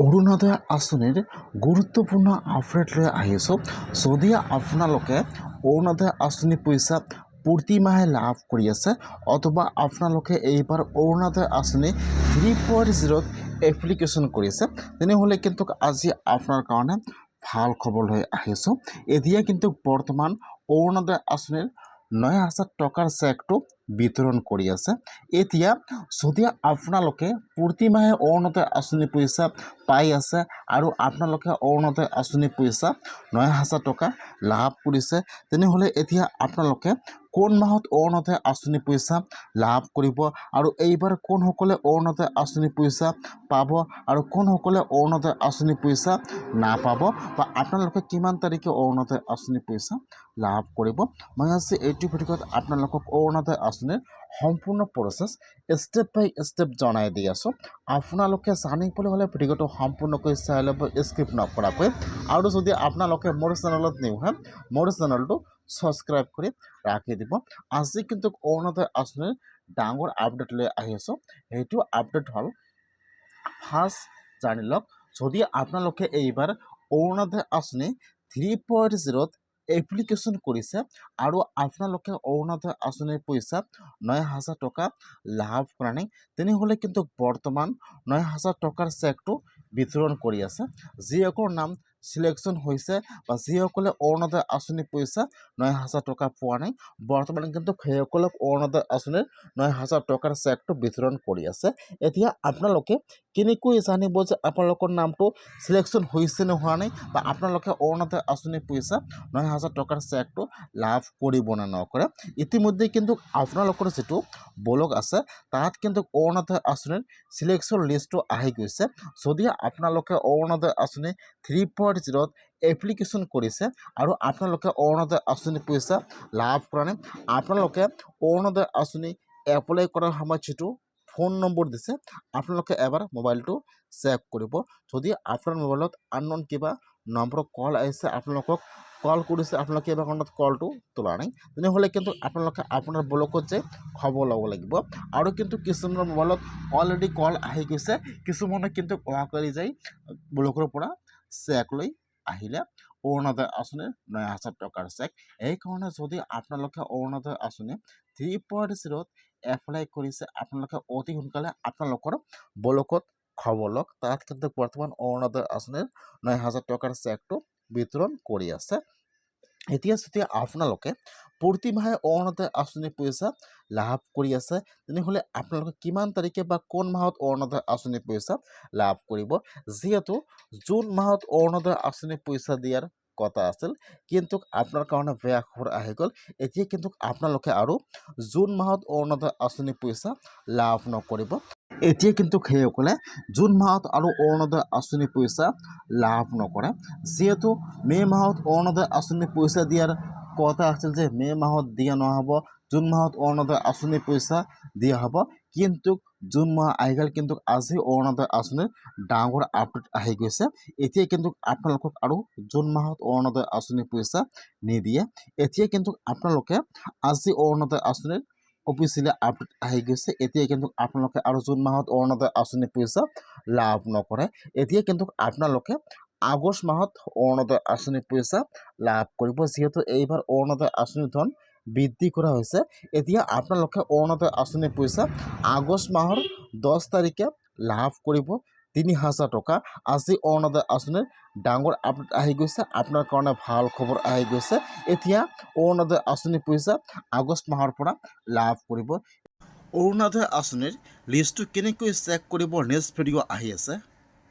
অৰুণোদয় আঁচনিৰ গুৰুত্বপূৰ্ণ আপডেট লৈ আহিছোঁ। যদি আপোনালোকে অৰুণোদয় আঁচনি পইচা প্ৰতি মাহে লাভ কৰি আছে অথবা আপোনালোকে এইবাৰ অৰুণোদয় আঁচনি 3.0 এপ্লিকেশ্যন কৰিছে, তেনেহ'লে কিন্তু আজি আপোনাৰ কাৰণে ভাল খবৰ লৈ আহিছোঁ। এতিয়া কিন্তু বৰ্তমান অৰুণোদয় আঁচনিৰ 9,000 টকাৰ চেকটো বিতৰণ কৰি আছে। এতিয়া যদি আপোনালোকে প্ৰতি মাহে অৰুণোদয় আঁচনি পইচা পাই আছে আৰু আপোনালোকে অৰুণোদয় আঁচনি পইচা 9,000 টকা লাভ কৰিছে, তেনেহ'লে এতিয়া আপোনালোকে কোন মাহত অৰুণোদয় আঁচনি পইচা লাভ কৰিব আৰু এইবাৰ কোনসকলে অৰুণোদয় আঁচনি পইচা পাব আৰু কোনসকলে অৰুণোদয় আঁচনি পইচা নাপাব বা আপোনালোকে কিমান তাৰিখে অৰুণোদয় আঁচনি পইচা লাভ কৰিব, মই আজি এইটো ভিডিঅ'ত আপোনালোকক অৰুণোদয় আঁচনিৰ সম্পূৰ্ণ প্ৰচেছ ষ্টেপ বাই ষ্টেপ জনাই দি আছোঁ। আপোনালোকে জানিবলৈ হ'লে ভিডিঅ'টো সম্পূৰ্ণকৈ চাই ল'ব, স্কিপ নকৰাকৈ। আৰু যদি আপোনালোকে মোৰ চেনেলত নিউ হয়, মোৰ চেনেলটো ছাবস্ক্ৰাইব কৰি ৰাখি দিব। আজি কিন্তু অৰুণোদয় আঁচনিৰ ডাঙৰ আপডেট লৈ আহিছোঁ। সেইটো আপডেট হ'ল, ফাৰ্ষ্ট জানি লওক, যদি আপোনালোকে এইবাৰ অৰুণোদয় আঁচনি 3.0 এপ্লিকেশ্যন কৰিছে আৰু আপোনালোকে অৰুণোদয় আঁচনিৰ পইচা 9,000 টকা লাভ কৰা নাই, তেনেহ'লে কিন্তু বৰ্তমান 9,000 টকাৰ চেকটো বিতৰণ কৰি আছে। যিসকলৰ নাম চিলেকশ্যন হৈছে বা যিসকলে অৰুণোদয় আঁচনিৰ পইচা 9,000 টকা পোৱা নাই, বৰ্তমান কিন্তু সেইসকলক অৰুণোদয় আঁচনিৰ 9,000 টকাৰ চেকটো বিতৰণ কৰি আছে। এতিয়া আপোনালোকে কেনেকৈ জানিব যে আপোনালোকৰ নামটো চিলেকশ্যন হৈছে নে হোৱা নাই বা আপোনালোকে অৰুণোদয় আঁচনিৰ পইচা 9,000 টকাৰ চেকটো লাভ কৰিব নে নকৰে? ইতিমধ্যে কিন্তু আপোনালোকৰ যিটো ব্লগ আছে তাত কিন্তু অৰুণোদয় আঁচনিৰ চিলেকশ্যন লিষ্টটো আহি গৈছে। যদি আপোনালোকে অৰুণোদয় আঁচনি 3.0 এপ্লিকেশ্যন কৰিছে আৰু আপোনালোকে অৰুণোদয় আঁচনি পইচা লাভ কৰা নাই, আপোনালোকে অৰুণোদয় আঁচনি এপ্লাই কৰাৰ সময়ত যিটো ফোন নম্বৰ দিছে আপোনালোকে এবাৰ মোবাইলটো চেক কৰিব। যদি আপোনাৰ মোবাইলত আনন'ন কিবা নম্বৰত কল আহিছে, আপোনালোকক কল কৰিছে, আপোনালোকে এবাৰ কাৰণত কলটো তোলা নাই, তেনেহ'লে কিন্তু আপোনালোকে আপোনাৰ ব্লকত যে খবৰ ল'ব লাগিব। আৰু কিন্তু কিছুমানৰ মোবাইলত অলৰেডি কল আহি গৈছে, কিছুমানে কিন্তু অহাকালি যাই ব্লকৰ পৰা চেক লৈ আহিলে অৰুণোদয় আঁচনিৰ 9,000 টকাৰ চেক। এইকাৰণে যদি আপোনালোকে অৰুণোদয় আঁচনি 3.0 এপ্লাই কৰিছে, আপোনালোকে অতি সোনকালে আপোনালোকৰ ব্লকত খবৰ লওক। তাত কিন্তু বৰ্তমান অৰুণোদয় আঁচনিৰ 9,000 টকাৰ চেকটো বিতৰণ কৰি আছে। এতিয়া যদি আপোনালোকে প্ৰতি মাহে অৰুণোদয় আঁচনি পইচা লাভ কৰি আছে, তেনেহ'লে আপোনালোকে কিমান তাৰিখে বা কোন মাহত অৰুণোদয় আঁচনি পইচা লাভ কৰিব? যিহেতু জুন মাহত অৰুণোদয় আঁচনি পইচা দিয়াৰ কথা আছিল, কিন্তু আপোনাৰ কাৰণে বেয়া খবৰ আহি গ'ল। এতিয়া কিন্তু আপোনালোকে আৰু জুন মাহত অৰুণোদয় আঁচনি পইচা লাভ নকৰিব। এতিয়া কিন্তু সেইসকলে জুন মাহত আৰু অৰুণোদয় আঁচনি পইচা লাভ নকৰে। যিহেতু মে' মাহত অৰুণোদয় আঁচনি পইচা দিয়াৰ কথা আছিল যে মে' মাহত দিয়া নহ'ব, জুন মাহত অৰুণোদয় আঁচনি পইচা দিয়া হ'ব, কিন্তু জুন মাহ আহি গ'ল। কিন্তু আজি অৰুণোদয় আঁচনিৰ ডাঙৰ আপডেট আহি গৈছে। এতিয়া কিন্তু আপোনালোকক আৰু জুন মাহত অৰুণোদয় আঁচনি পইচা নিদিয়ে। এতিয়া কিন্তু আপোনালোকে আজি অৰুণোদয় আঁচনিৰ অফিচিয়েলি আপডেট আহি গৈছে। এতিয়া কিন্তু আপোনালোকে আৰু জুন মাহত অৰুণোদয় আঁচনি পইচা লাভ নকৰে। এতিয়া কিন্তু আপোনালোকে আগষ্ট মাহত অৰুণোদয় আঁচনি পইচা লাভ কৰিব। যিহেতু এইবাৰ অৰুণোদয় আঁচনিৰ ধন বৃদ্ধি কৰা হৈছে, এতিয়া আপোনালোকে অৰুণোদয় আঁচনি পইচা আগষ্ট মাহৰ 10 তাৰিখে লাভ কৰিব 3,000 টকা। আজি অৰুণোদয় আঁচনিৰ ডাঙৰ আপডেট আহি গৈছে, আপোনাৰ কাৰণে ভাল খবৰ আহি গৈছে। এতিয়া অৰুণোদয় আঁচনি পইচা আগষ্ট মাহৰ পৰা লাভ কৰিব। অৰুণোদয় আঁচনিৰ লিষ্টটো কেনেকৈ চেক কৰিব নেক্সট ভিডিঅ' আহি আছে।